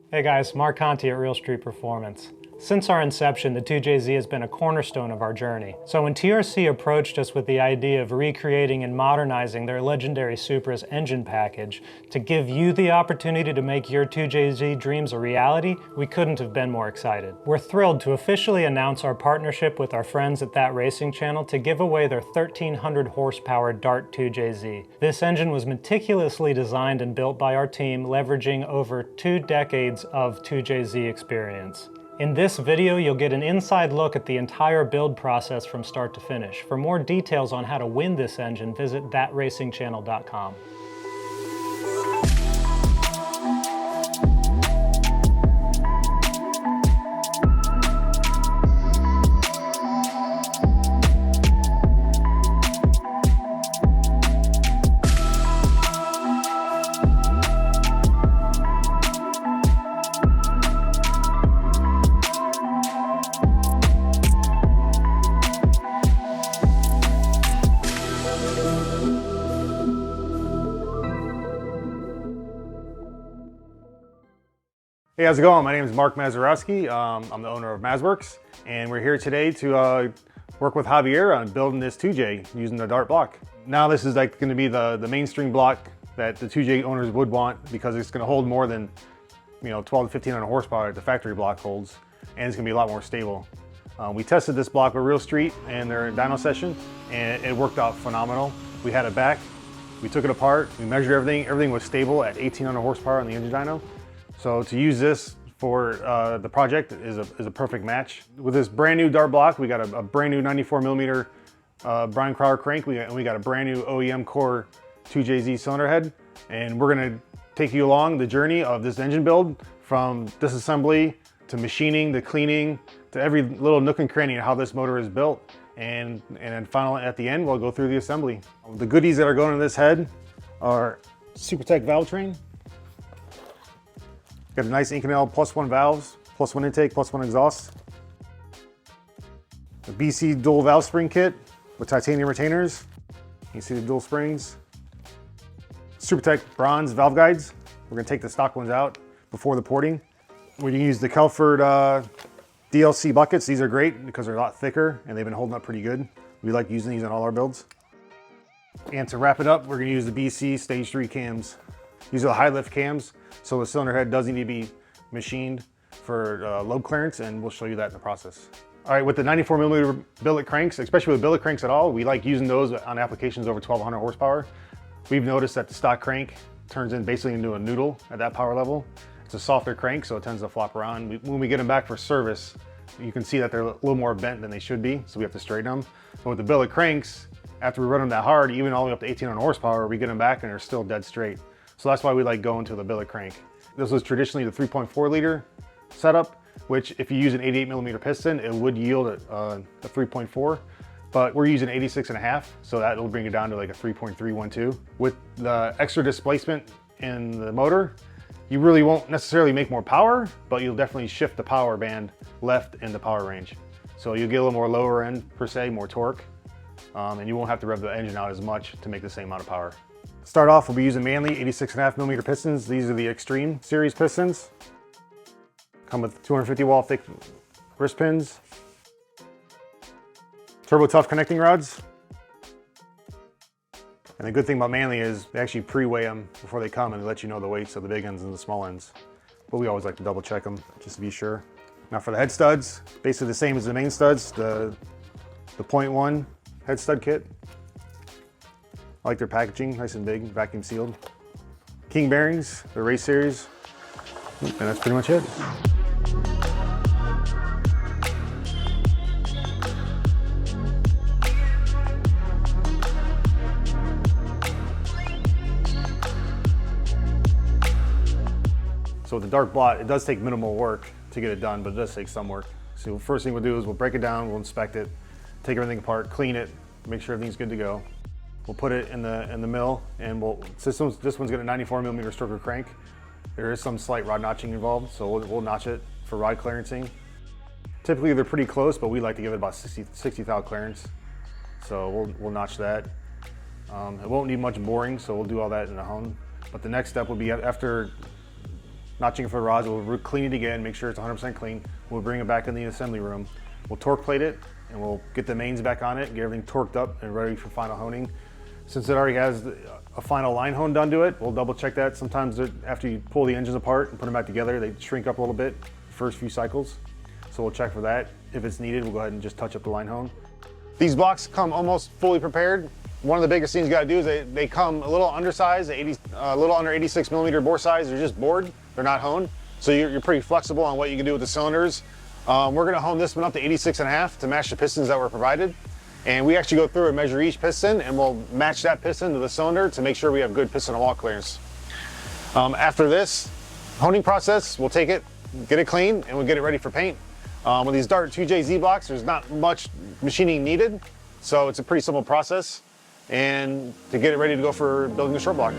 Hey guys, Mark Conti at Real Street Performance. Since our inception, the 2JZ has been a cornerstone of our journey. So when TRC approached us with the idea of recreating and modernizing their legendary Supra's engine package to give you the opportunity to make your 2JZ dreams a reality, we couldn't have been more excited. We're thrilled to officially announce our partnership with our friends at That Racing Channel to give away their 1300 horsepower Dart 2JZ. This engine was meticulously designed and built by our team, leveraging over 2 decades of 2JZ experience. In this video, you'll get an inside look at the entire build process from start to finish. For more details on how to win this engine, visit thatracingchannel.com. Hey, how's it going? My name is Mark Mazurowski. I'm the owner of Mazworks, and we're here today to work with Javier on building this 2J using the Dart block. Now this is like going to be the mainstream block that the 2J owners would want because it's going to hold more than 12 to 1500 horsepower that the factory block holds, and it's going to be a lot more stable. We tested this block with Real Street and their dyno session, and it worked out phenomenal. We had it back, we took it apart, we measured everything was stable at 1800 horsepower on the engine dyno. So to use this for the project is a perfect match. With this brand new Dart block, we got a brand new 94mm Brian Crowder crank. We got a brand new OEM core 2JZ cylinder head. And we're gonna take you along the journey of this engine build from disassembly to machining, to cleaning, to every little nook and cranny of how this motor is built. And then finally at the end, we'll go through the assembly. The goodies that are going in this head are Supertech valve train. Got a nice Inconel +1 valves, +1 intake, +1 exhaust. The BC dual valve spring kit with titanium retainers. You can see the dual springs. Supertech bronze valve guides. We're gonna take the stock ones out before the porting. We're gonna use the Kelford DLC buckets. These are great because they're a lot thicker and they've been holding up pretty good. We like using these on all our builds. And to wrap it up, we're gonna use the BC Stage 3 cams. These are the high lift cams, so the cylinder head doesn't need to be machined for load clearance, and we'll show you that in the process. All right, with the 94mm billet cranks, especially with billet cranks at all, we like using those on applications over 1200 horsepower. We've noticed that the stock crank turns in basically into a noodle at that power level. It's a softer crank, so it tends to flop around. When we get them back for service, you can see that they're a little more bent than they should be, so we have to straighten them. But with the billet cranks, after we run them that hard, even all the way up to 1800 horsepower, we get them back and they're still dead straight. So that's why we like going to the billet crank. This was traditionally the 3.4 liter setup, which if you use an 88mm piston, it would yield a 3.4, but we're using 86.5, so that'll bring it down to like a 3.312. With the extra displacement in the motor, you really won't necessarily make more power, but you'll definitely shift the power band left in the power range. So you'll get a little more lower end per se, more torque, and you won't have to rev the engine out as much to make the same amount of power. Start off, we'll be using mainly 86.5mm pistons. These are the Extreme series pistons. Come with 250 wall thick wrist pins. Turbo Tough connecting rods. And the good thing about Manly is they actually pre-weigh them before they come and let you know the weights of the big ends and the small ends. But we always like to double check them just to be sure. Now for the head studs, basically the same as the main studs, the 0.1 head stud kit. I like their packaging, nice and big, vacuum sealed. King bearings, the race series, and that's pretty much it. So with the Dart block, it does take minimal work to get it done, but it does take some work. So the first thing we'll do is we'll break it down, we'll inspect it, take everything apart, clean it, make sure everything's good to go. We'll put it in the mill, and this one's got a 94mm stroker crank. There is some slight rod notching involved, so we'll notch it for rod clearancing. Typically they're pretty close, but we like to give it about 60 thou clearance. So we'll notch that. It won't need much boring, so we'll do all that in the hone. But the next step will be after notching it for the rods. We'll clean it again, make sure it's 100% clean. We'll bring it back in the assembly room. We'll torque plate it, and we'll get the mains back on it, get everything torqued up and ready for final honing. Since it already has a final line hone done to it, we'll double check that. Sometimes after you pull the engines apart and put them back together, they shrink up a little bit the first few cycles. So we'll check for that. If it's needed, we'll go ahead and just touch up the line hone. These blocks come almost fully prepared. One of the biggest things you gotta do is they come a little undersized, a little under 86 millimeter bore size. They're just bored, they're not honed. So you're pretty flexible on what you can do with the cylinders. We're gonna hone this one up to 86.5 to match the pistons that were provided. And we actually go through and measure each piston, and we'll match that piston to the cylinder to make sure we have good piston and wall clearance. After this honing process, we'll take it, get it clean, and we'll get it ready for paint. With these Dart 2JZ blocks, there's not much machining needed, so it's a pretty simple process, and to get it ready to go for building the short block.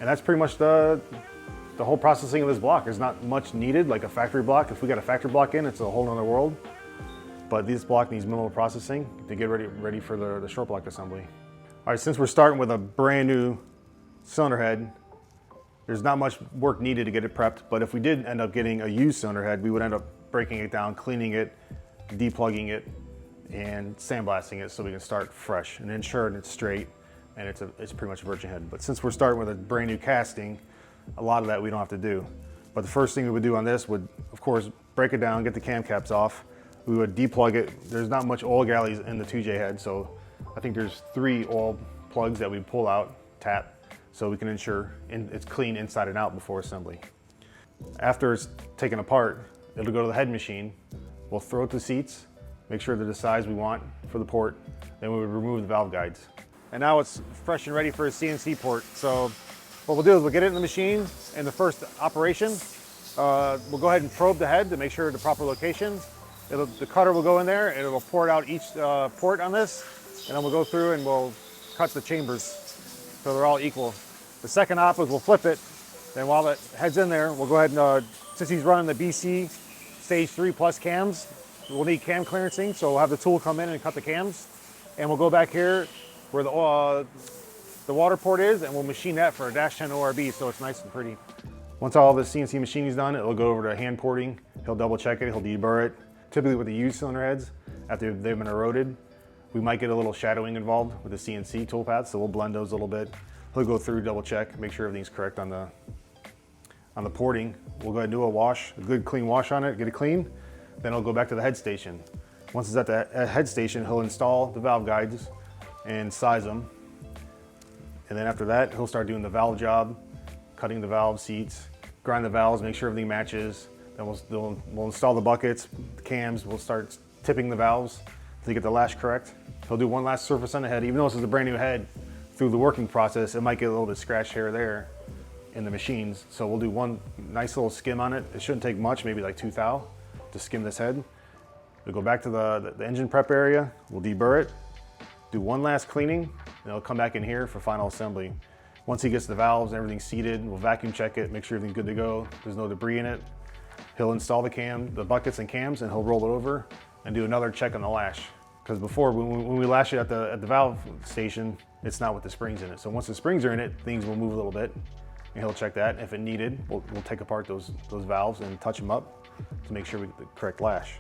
And that's pretty much the whole processing of this block. There's not much needed, like a factory block. If we got a factory block in, it's a whole nother world. But this block needs minimal processing to get ready for the short block assembly. All right, since we're starting with a brand new cylinder head, there's not much work needed to get it prepped, but if we did end up getting a used cylinder head, we would end up breaking it down, cleaning it, deplugging it, and sandblasting it so we can start fresh and ensure it's straight and it's pretty much a virgin head. But since we're starting with a brand new casting, a lot of that we don't have to do. But the first thing we would do on this would, of course, break it down, get the cam caps off. We would deplug it. There's not much oil galleys in the 2J head, so I think there's 3 oil plugs that we pull out, tap, so we can ensure it's clean inside and out before assembly. After it's taken apart, it'll go to the head machine. We'll throw it to seats, make sure they're the size we want for the port, then we would remove the valve guides. And now it's fresh and ready for a CNC port. So what we'll do is we'll get it in the machine in the first operation. We'll go ahead and probe the head to make sure the proper location. The cutter will go in there and it'll port out each port on this, and then we'll go through and we'll cut the chambers so they're all equal. The second op is we'll flip it. Then while the head's in there, we'll go ahead and, since he's running the BC Stage 3 plus cams, we'll need cam clearancing, so we'll have the tool come in and cut the cams. And we'll go back here where the water port is, and we'll machine that for a -10 ORB so it's nice and pretty. Once all the CNC machining is done, it'll go over to hand porting. He'll double check it, he'll deburr it. Typically with the used cylinder heads, after they've been eroded, we might get a little shadowing involved with the CNC toolpath, so we'll blend those a little bit. He'll go through, double check, make sure everything's correct on the porting. We'll go ahead and do a wash, a good clean wash on it, get it clean. Then he'll go back to the head station. Once it's at the head station, he'll install the valve guides and size them. And then after that, he'll start doing the valve job, cutting the valve seats, grind the valves, make sure everything matches. Then we'll install the buckets, the cams, we'll start tipping the valves to get the lash correct. He'll do one last surface on the head. Even though this is a brand new head, through the working process, it might get a little bit scratched here or there in the machines. So we'll do one nice little skim on it. It shouldn't take much, maybe like 2 thou to skim this head. We'll go back to the engine prep area, we'll deburr it, do one last cleaning, and it'll come back in here for final assembly. Once he gets the valves and everything seated, we'll vacuum check it, make sure everything's good to go, there's no debris in it. He'll install the buckets and cams, and he'll roll it over and do another check on the lash. Because before, when we lash it at the valve station, it's not with the springs in it. So once the springs are in it, things will move a little bit, and he'll check that. If it needed, we'll take apart those valves and touch them up to make sure we get the correct lash.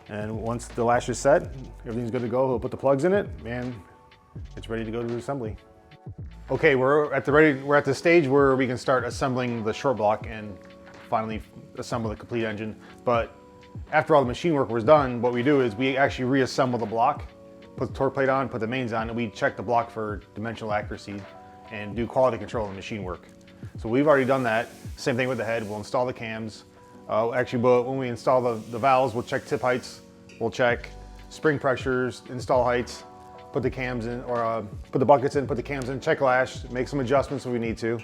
And once the lash is set, everything's good to go. He'll put the plugs in it, and it's ready to go to assembly. Okay, we're at the stage where we can start assembling the short block and finally assemble the complete engine. But after all the machine work was done, what we do is we actually reassemble the block, put the torque plate on, put the mains on, and we check the block for dimensional accuracy and do quality control of the machine work. So we've already done that. Same thing with the head. We'll install the cams. Actually, when we install the valves, we'll check tip heights, we'll check spring pressures, install heights, put the cams in, or put the buckets in, put the cams in, check lash, make some adjustments if we need to.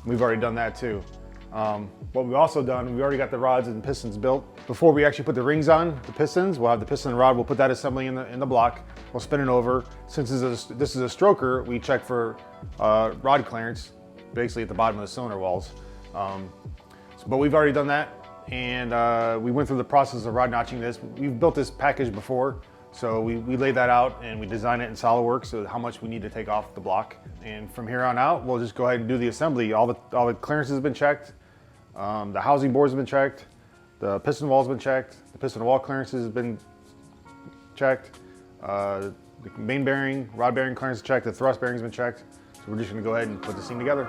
We've already done that too. What we've also done, we already got the rods and pistons built. Before we actually put the rings on, the pistons, we'll have the piston and rod, we'll put that assembly in the block, we'll spin it over. Since this is a stroker, we check for rod clearance, basically at the bottom of the cylinder walls. But we've already done that, and we went through the process of rod notching this. We've built this package before, so we laid that out and we designed it in SolidWorks, so how much we need to take off the block. And from here on out, we'll just go ahead and do the assembly. All the clearances have been checked. The housing boards have been checked. The piston walls have been checked. The piston wall clearances have been checked. The main bearing, rod bearing clearance checked. The thrust bearing has been checked. So we're just gonna go ahead and put this thing together.